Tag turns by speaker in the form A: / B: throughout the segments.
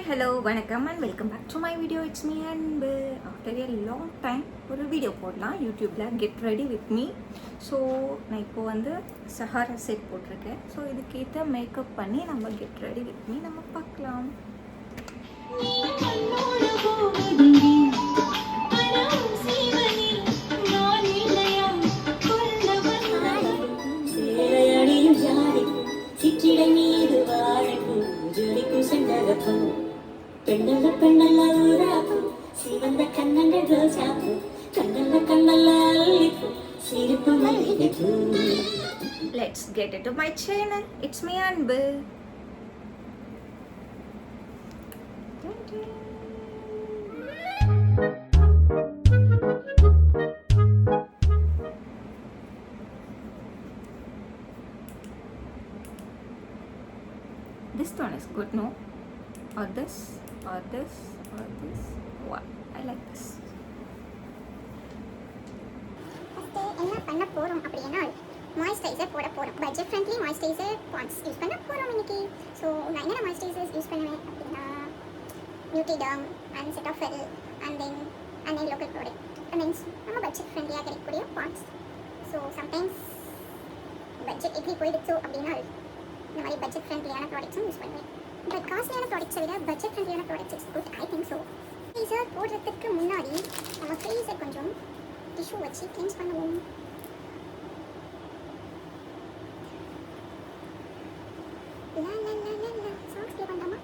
A: hello வணக்கம் and welcome back to my video. It's me and after a long time ஒரு video போடலாம் யூடியூப்பில் get ready with me. So நான் இப்போ வந்து சஹாரா செட் போட்டிருக்கேன். ஸோ இதுக்கேற்ற மேக்கப் பண்ணி நம்ம கெட் ரெடி வித் மீ நம்ம பார்க்கலாம்.
B: பெண்ணல்ல பெண்ணல்ல ஊராப்பு சிவந்த கண்ணங்கள் ரோசாப்பு கண்ணல்ல கண்ணல்ல அள்ளிப்பு சிரிப்பு மல்லிகைப்பூ.
A: Let's get into my channel. It's me Anbu. This one is good, no? Or this, or this, or this. Wow, I like this.
C: என்ன பண்ண போறோம் அப்படினா மாய்ஸ்சரைசர் போட போறோம். Budget friendly moisturiser Pond's use பண்ண போறோம் இன்னைக்கு. ஸோ நான் என்ன மாய்ஸ்சரைசர்ஸ் யூஸ் பண்ணுவேன் அப்படின்னா Nutriderm and Cetaphil and then local product means நம்ம பட்ஜெட் ஃப்ரெண்ட்லியாக கிடைக்கக்கூடிய பாண்ட்ஸ். ஸோ சம்டைம்ஸ் பட்ஜெட் எப்படி போயிடுச்சோ அப்படின்னா இந்த மாதிரி பட்ஜெட் ஃப்ரெண்ட்லியான ப்ராடக்ட்ஸும் யூஸ் பண்ணுவேன். பட் காஸ்ட்லியான ப்ராடக்ட்ஸை விட பட்ஜெட் ஃப்ரெண்ட்லியான products is good, I think so. Freezer போடுறதுக்கு முன்னாடி நம்ம ஃப்ரீசர் கொஞ்சம் டிஷ்யூ வச்சு க்ளீன்ஸ் பண்ணுவோம். சாங்ஸ் ப்ளே பண்ணலாமா?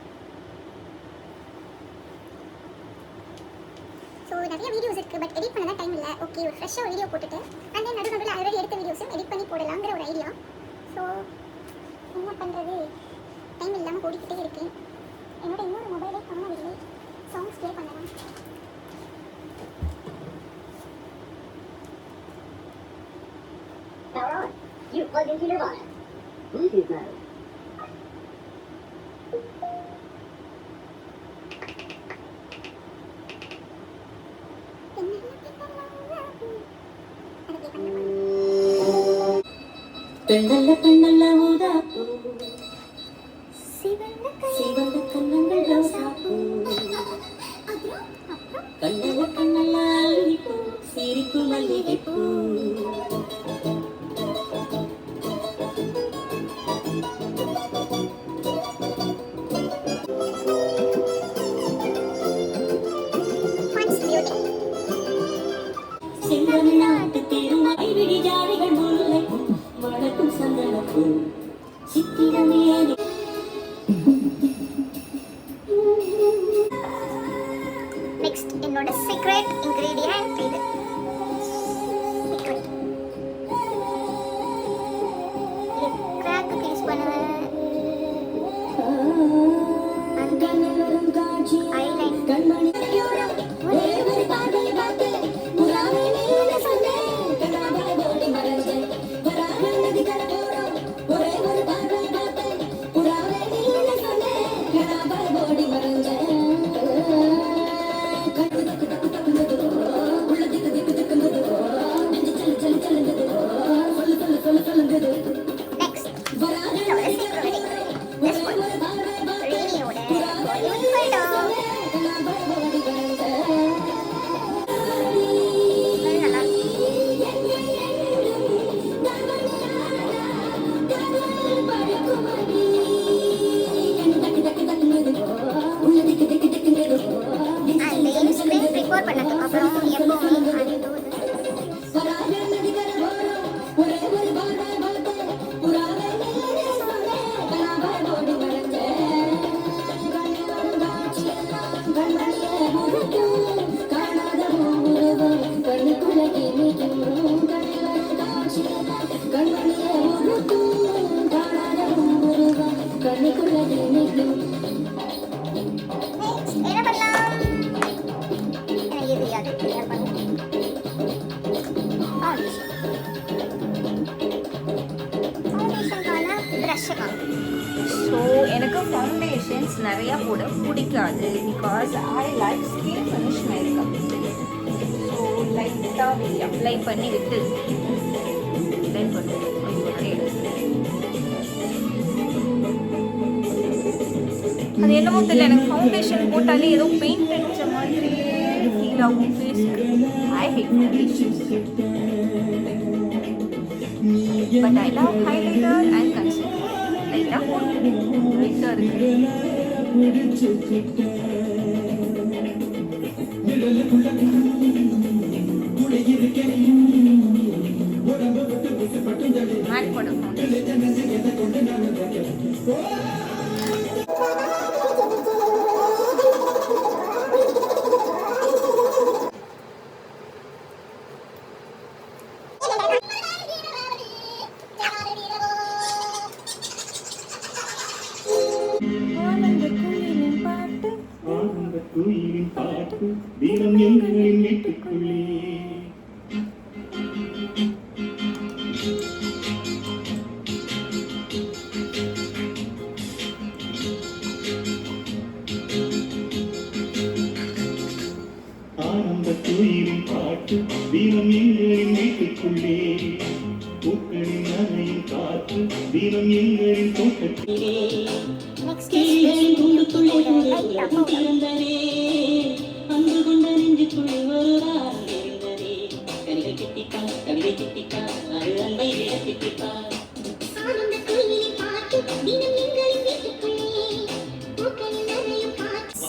C: ஸோ நிறைய வீடியோஸ் இருக்குது, பட் எடிட் பண்ண தான் டைம் இல்லை. ஓகே, ஒரு ஃப்ரெஷ்ஷாக வீடியோ போட்டுட்டு அண்ட் தென் நடுவில் ஆல்ரெடி எடுத்த வீடியோஸும் எடிட் பண்ணி போடலாங்கிற ஒரு ஐடியா. ஸோ என்ன பண்ணுறது, டைம் இல்லாமல் ஓடிக்கிட்டே இருக்கேன். என்னோட இன்னொரு மொபைலே காணவில்லை. சாங்ஸ் ப்ளே பண்ணலாம்.
B: Power on. You plug into Nirvana. Bluetooth mode. பெண்ணல்ல பெண்ணல்ல ஊதாப்பூ சிவந்த கண்ணங்கள் ரோசாப்பூ கண்ணல்ல கண்ணல்ல அள்ளிப்பூ சிரிப்பு மல்லிகைப்பூ. செங்கநாட்டு திருமலை விழி ஜாடிகள் முல்லைப்பூ வளர்க்கும் சந்தனப்பூ சித்திரமே.
C: நெக்ஸ்ட் என்னோட சீக்ரெட் இன்கிரீடியன்ட் இது. கிராக்கு யூஸ் பண்ணுவேன். ஐலைன்
B: கண்மணி
C: ரெக்கார்ட் பண்ணதுக்கு அப்புறம் எப்பவுமே என்ன பண்ணலாம் எனக்கு இது யாது கிளியர் பண்ணுவோம். ஃபவுண்டேஷனுக்கான ப்ரஷ்ஷை காணும்.
A: ஸோ எனக்கு ஃபவுண்டேஷன்ஸ் நிறையா போட பிடிக்காது because I like skin finish makeup. So லைட்டாக அப்ளை பண்ணி விட்டு தென் பண்ணுவேன். அது என்னமோ தெரியல, எனக்கு ஃபவுண்டேஷன் போட்டாலே ஏதோ பெயிண்ட் அடிச்ச மாதிரி ஃபீல் ஆகும் ஃபேஸ்க்கு. I hate foundation, but I love highlighter and concealer. லைட்டாக போட்டு லைட்டாக இருக்குது. மேட் போட
D: குயிலின் பாட்டு தினம் எங்களின் வீட்டுக்குள்ளே. ஆனந்த குயிலின் பாட்டு தினம் எங்களின் வீட்டுக்குள்ளே. பூக்களின் நனையும் காற்று தினம் எங்களின் தோட்டத்திலே. கிளிகளின் கூண்டுக்குள்ளே உலகம் திறந்ததே. அன்பு கொண்ட நெஞ்சுக்குள்ளே வருவார் தெரிந்ததே. கனிகள் கிட்டிப்பார், கவிதை கிட்டிப்பார், அது அன்பை விட கிட்டிப்பார்.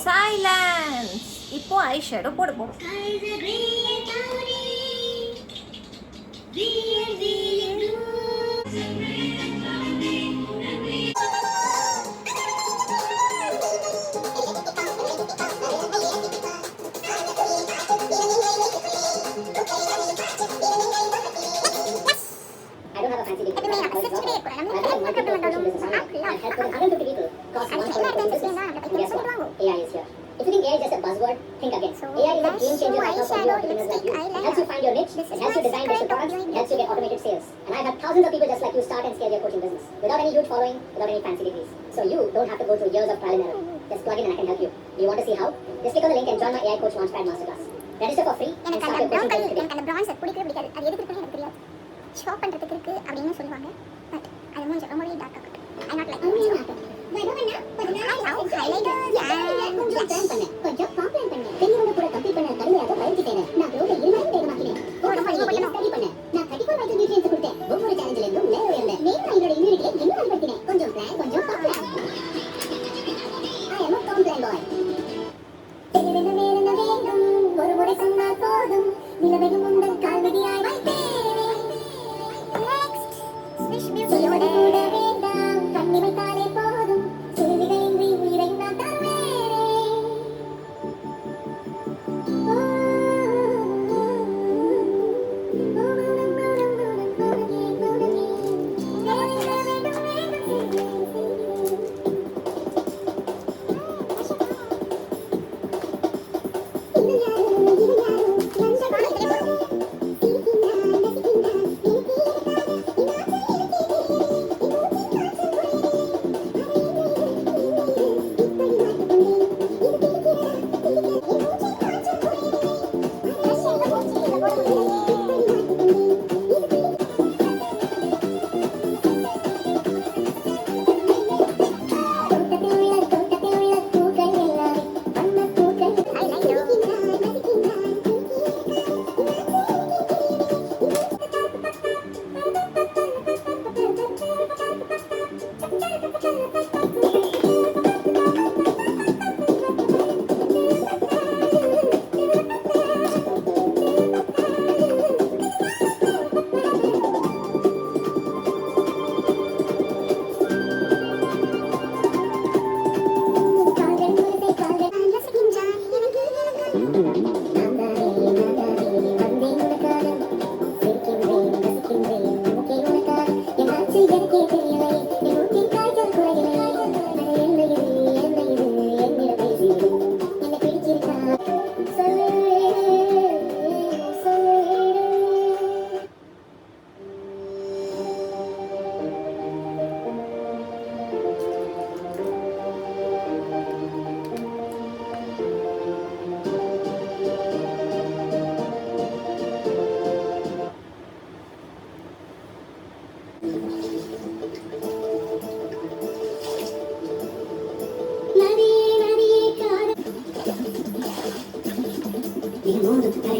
A: சைலன்ஸ். இப்போ ஐ ஷேடோ போட போறோம்.
B: AI is here. If you think AI is just a buzzword, think again. AI is a game changer right now for new entrepreneurs like you. It helps you find your niche, it helps you design digital products, it helps you get automated sales. And I've had thousands of people just like you start and scale their coaching business without any huge following, without any fancy degrees. So you don't have to go through years of trial and error. Just plug in and I can help you. Do you want to see how? Just click on the link and join my AI Coach Launchpad Masterclass. Register for free and
C: எனக்கு
B: start
C: அந்த
B: your coaching
C: brown
B: business
C: colour
B: today.
C: எனக்கு அந்த prawns பிடிக்கவே பிடிக்காது. அது எதுக்கு இருக்குன்னு எனக்கு தெரியாது. ஷோ பண்றதுக்கு இருக்கு அப்படின்னு சொல்லுவாங்க. பட் அது மூஞ்சி ரொம்பவே டார்க்கா இருக்கு. ஐ நாட் லைக்
B: கொஞ்சம் plan பண்ணேன், கொஞ்சம் complain பண்ணேன். பெரியவங்க கூட compete பண்ண கடுமையாக பயிற்சி செய்தேன். நான் growth ஐ 20 வேகமாக்கினேன். study பண்ணேன். நான் 34 micronutrients கொடுத்தேன். ஒவ்வொரு challenge-ல இருந்தும் மேலே உயர்ந்தேன். மேலும் என்னோட immunity-யை இன்னும் அதிகப்படுத்தினேன். கொஞ்சம் plan, கொஞ்சம் complain. I am a complain boy. வேறென்ன வேண்டும், ஒரு முறை சொன்னால் போதும். நிலவையும் உங்கள் கால்விதியாய் வைத்தேனே.
C: நெக்ஸ்ட் ஸ்விஷ்
B: சொல்லுவது
C: பியூட்டியோட
B: கூட வேண்டாம், கண்ணி வைத்தாலே போதும். சிறுவிதையின்றி உயிரையும் நான் தருவேனே.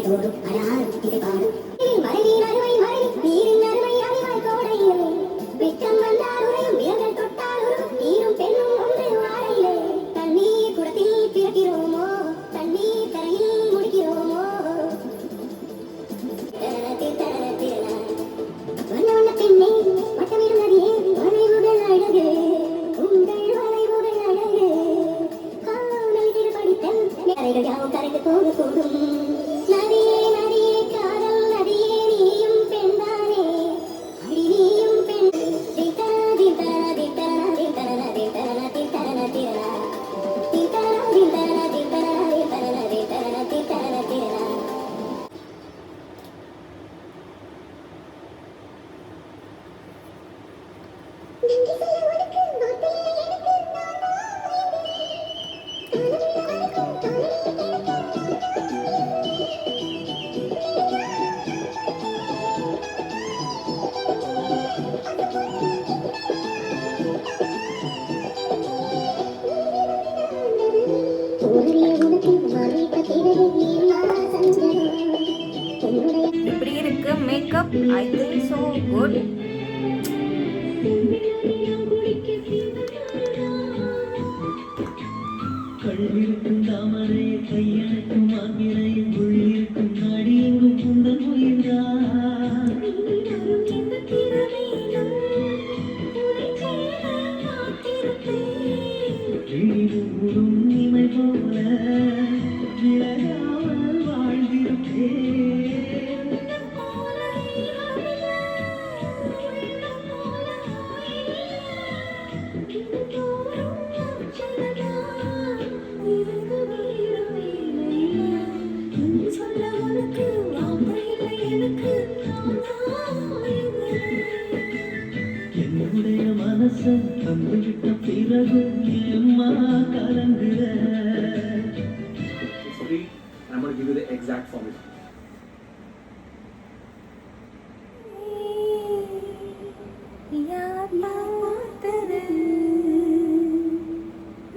B: தோறும் அழகாரும் இசை பாடும் மழையின் அருமை மழை நீரின் அருமை அறிவாய் கோடையிலே வெட்கம் வந்தால் உரையும் விரல்கள் தொட்டால் உருகும் நீரும் பெண்ணும் ஒன்று வாழையிலே தண்ணீர் குடத்தில் பிறக்கிறோமோ தண்ணீர் கரையில் முடிக்கிறோமோ வண்ண வண்ண பெண்ணே வட்டமிடும் நதியே வளைவுகள் அழகு உங்கள் வளைவுகள் அழகு காணல் திரு படித்தல் கரைகள் யாவும் கரைந்து போக கூடும் நதியே நதியே காதல் நதியே நீயும் பெண்தானே அடி நீயும் பெண் தித்தன தித்தன தித்தன தித்தன தித்தன தித்தன தித்தன தித்தன தித்தன தித்தன தித்தன தித்தன தித்தன நன்றி சொல்ல உனக்கு வார்த்தை இல்லை எனக்கு நான்
A: இப்படி இருக்கு makeup. I think so good.
E: கள்ளிருக்கும் தாமரை கையெழுக்கும் ஆங்கிரையும் உள்ளிருக்கும் நாடியெங்கும் குந்தன் உயிர்ந்தார் ஊரும் இமை போல விலகாமல் வாழ்ந்திருப்பேன் என்னுடைய மனசை தந்துவிட்ட பிறகு ஏம்மா கலங்குற
F: Sorry, I'm going to give you the exact formula.
A: யார் பார்த்தது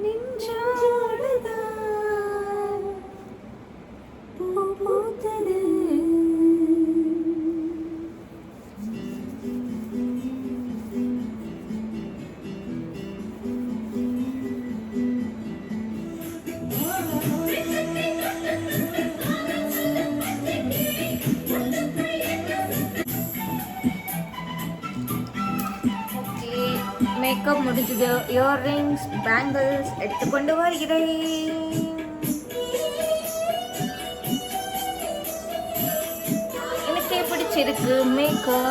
A: நெஞ்சோடுதான் பூ பூத்தது. மேக்கப் முடிஞ்சது. இயர்ரிங்ஸ் பேங்கிள்ஸ் எடுத்துக்கொண்டு வருகிறேன். எனக்கே பிடிச்சிருக்கு மேக்கப்.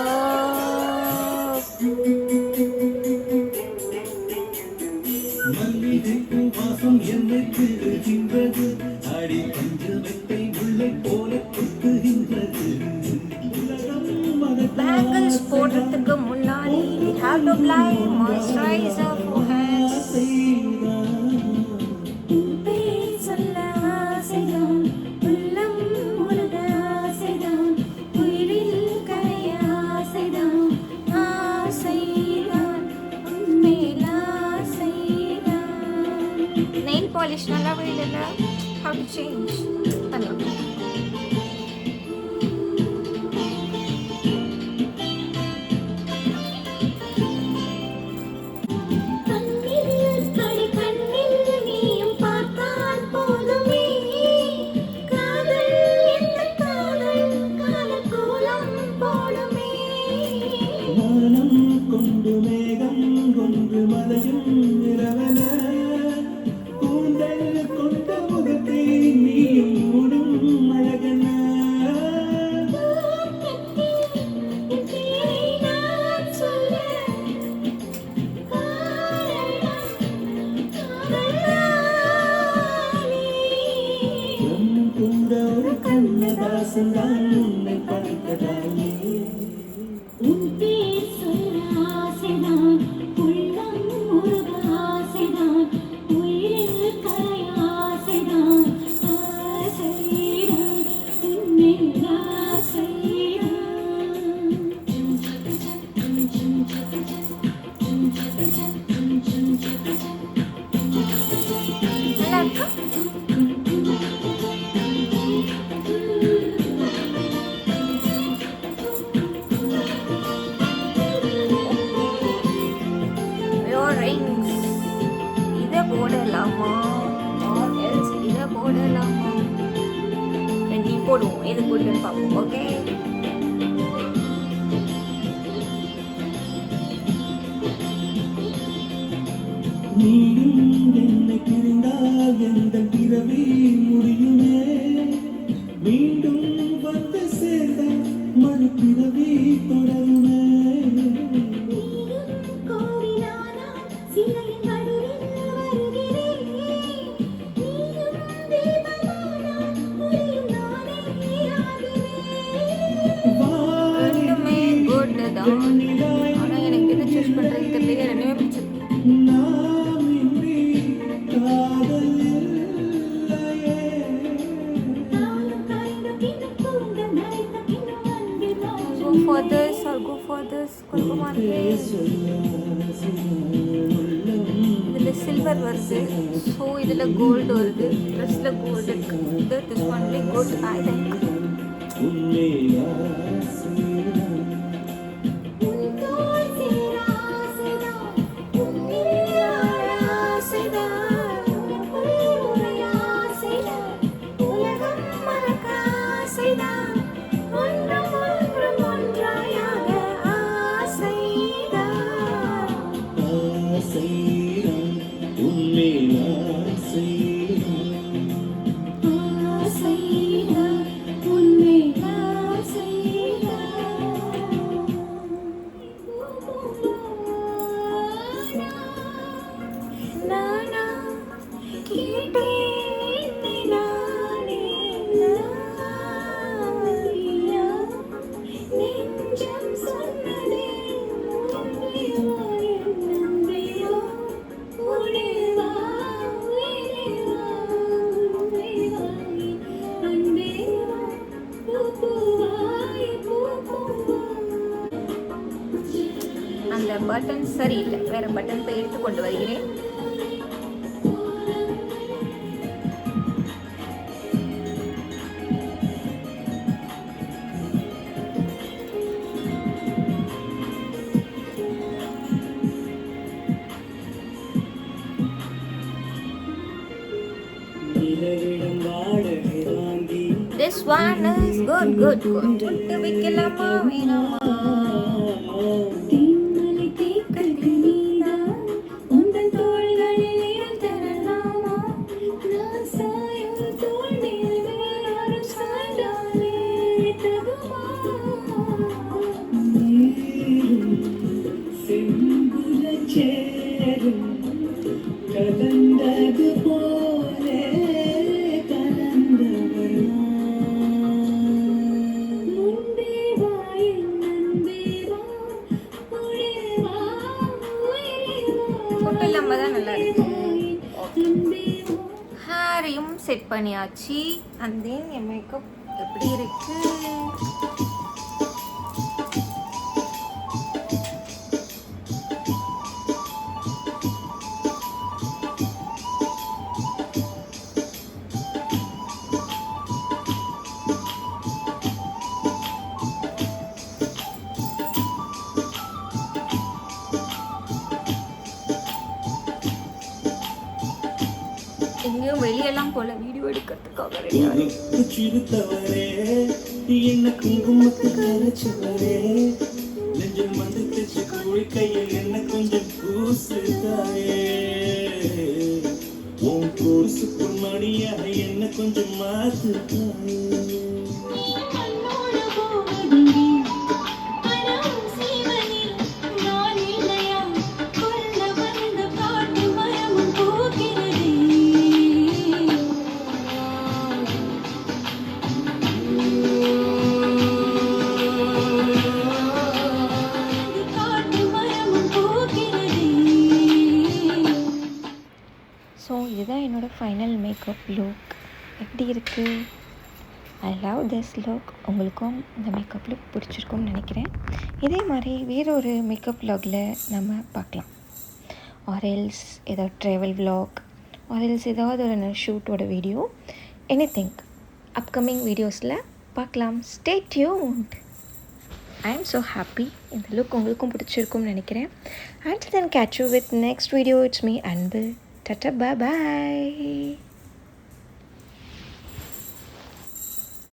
E: மல்லிகைப்பூ வாசம் என்னைக்கு இருக்கின்றது அடி பஞ்சமெத்தை உள்ளே போல கொத்துகின்றது
A: பேங்கிள்ஸ் போடுறதுக்கு முன்னாடி we have to apply moisturizer for hands. சொல்ல ஆசைதான் உள்ளம் முருக ஆசைதான் உயிரில் கரைய ஆசைதான் ஆசைதான் உன்மேல் ஆசைதான். நெயில் பாலிஷ் நல்லாவே இல்லைல்ல. how to change பண்ணலாம்.
E: கொண்டு மேகம் கொண்டு மலையும் இரவல கூந்தல் கொண்ட முகத்தை நீயும் மூடும் அழகன கூட ஒரு கண்ணதாசன் தான் உன்னை படைத்ததாயே
B: உன் பேர் சொல்ல ஆசைதான் உள்ளம் முருக ஆசைதான் உயிரில் கரை ஆசைதான் ஆசைதான் உன்மேல் ஆசைதான்.
A: நல்லா இருக்கா? போடுவோம், எது போடுன்னு பார்ப்போம். ஓகே,
E: நீயும் என்னை பிரிந்தால் எந்தன் பிறவி முடியுமே. மீண்டும் வந்து சேர்ந்தால் மறுபிறவி தொடருமே.
A: ரெண்டுமே குட் தான். ஆனால் எனக்கு எது சூஸ் பண்ணுறது தெரியல, ரெண்டுமே பிடிச்சிருக்கு.
E: நாம் இன்றி காதல் இல்லையே.
A: Go for this or go for this. இதில் சில்வர் வருது, ஸோ இதில் கோல்டு வருது, ட்ரெஸ்ஸில் கோல்டு இருக்குது. This only good I think.
E: உன்னை
A: அந்த பட்டன் சரியில்லை, வேற பட்டன் போய் எடுத்து கொண்டு வருகிறேன். This one is good. விட்டு வைக்கலாமா வேணாமா?
E: கலந்தது போலே கலந்தவனா
A: ஃபோட்டோ இல்லாமல் தான் நல்லா இருக்கு. ஹேரையும் செட் பண்ணியாச்சு. அண்ட் தென் என் மேக்கப் எப்படி இருக்கு? எங்கேயும் வெளியெல்லாம் போல, வீடியோ எடுக்கிறதுக்காக ரெடியாக
E: சிறுத்தவரே என்ன குங்குமத்தை கரைச்சவரே நெஞ்சில் மந்து தச்சு குழிக்கையில் என்ன கொஞ்சம் பூசுதாயே உன் கூசுக்கு மணியாக என்ன கொஞ்சம் மாத்துதாயே
A: ஸோ இதுதான் என்னோடய ஃபைனல் மேக்கப் லுக். எப்படி இருக்குது? I love this look. உங்களுக்கும் இந்த மேக்கப் லுக் பிடிச்சிருக்கும்னு நினைக்கிறேன். இதே மாதிரி வேறொரு மேக்கப் வ்ளாகில் நம்ம பார்க்கலாம். ஆரெல்ஸ் ஏதாவது ட்ராவல் வ்ளாக், ஆரெல்ஸ் ஏதாவது ஒரு ஷூட்டோட வீடியோ, எனிதிங் அப்கமிங் வீடியோஸில் பார்க்கலாம். Stay tuned. I am so happy. இந்த லுக் உங்களுக்கும் பிடிச்சிருக்கும்னு நினைக்கிறேன். Until then, catch you with next video. It's me, Anbu. Tata, bye bye.